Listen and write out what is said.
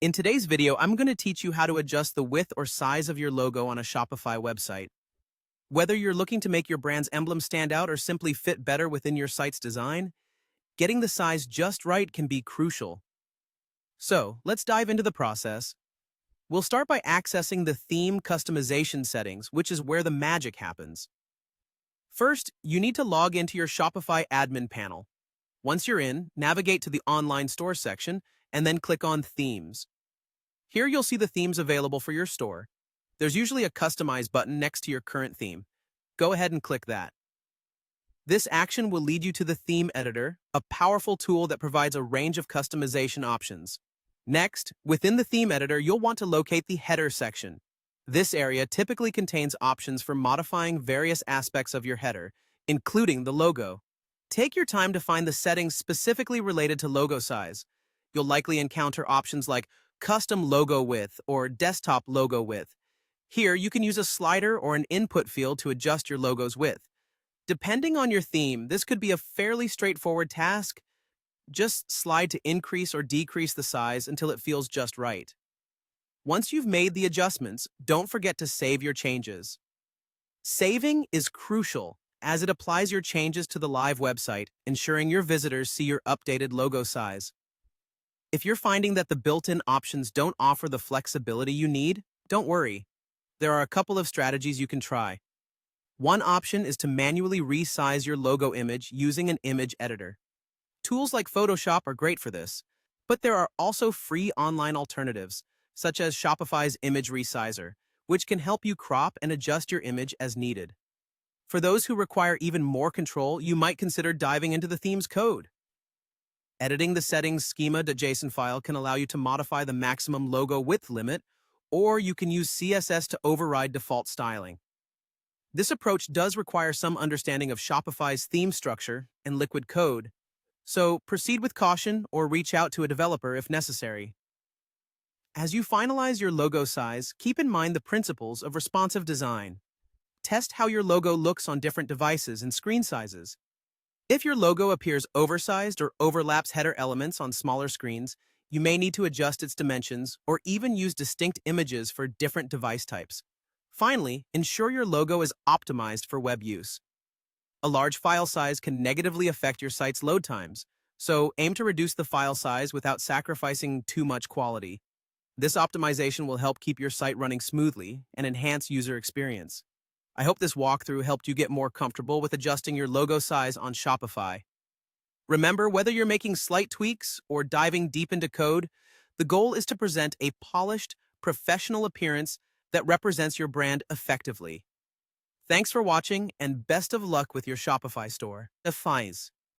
In today's video, I'm going to teach you how to adjust the width or size of your logo on a Shopify website. Whether you're looking to make your brand's emblem stand out or simply fit better within your site's design, getting the size just right can be crucial. So, let's dive into the process. We'll start by accessing the theme customization settings, which is where the magic happens. First, you need to log into your Shopify admin panel. Once you're in, navigate to the online store section and then click on Themes. Here you'll see the themes available for your store. There's usually a Customize button next to your current theme. Go ahead and click that. This action will lead you to the Theme Editor, a powerful tool that provides a range of customization options. Next, within the Theme Editor, you'll want to locate the Header section. This area typically contains options for modifying various aspects of your header, including the logo. Take your time to find the settings specifically related to logo size. You'll likely encounter options like Custom Logo Width or Desktop Logo Width. Here, you can use a slider or an input field to adjust your logo's width. Depending on your theme, this could be a fairly straightforward task. Just slide to increase or decrease the size until it feels just right. Once you've made the adjustments, don't forget to save your changes. Saving is crucial as it applies your changes to the live website, ensuring your visitors see your updated logo size. If you're finding that the built-in options don't offer the flexibility you need, don't worry. There are a couple of strategies you can try. One option is to manually resize your logo image using an image editor. Tools like Photoshop are great for this, but there are also free online alternatives, such as Shopify's Image Resizer, which can help you crop and adjust your image as needed. For those who require even more control, you might consider diving into the theme's code. Editing the settings schema.json file can allow you to modify the maximum logo width limit, or you can use CSS to override default styling. This approach does require some understanding of Shopify's theme structure and liquid code, so proceed with caution or reach out to a developer if necessary. As you finalize your logo size, keep in mind the principles of responsive design. Test how your logo looks on different devices and screen sizes. If your logo appears oversized or overlaps header elements on smaller screens, you may need to adjust its dimensions or even use distinct images for different device types. Finally, ensure your logo is optimized for web use. A large file size can negatively affect your site's load times, so aim to reduce the file size without sacrificing too much quality. This optimization will help keep your site running smoothly and enhance user experience. I hope this walkthrough helped you get more comfortable with adjusting your logo size on Shopify. Remember, whether you're making slight tweaks or diving deep into code, the goal is to present a polished, professional appearance that represents your brand effectively. Thanks for watching, and best of luck with your Shopify store. Fies.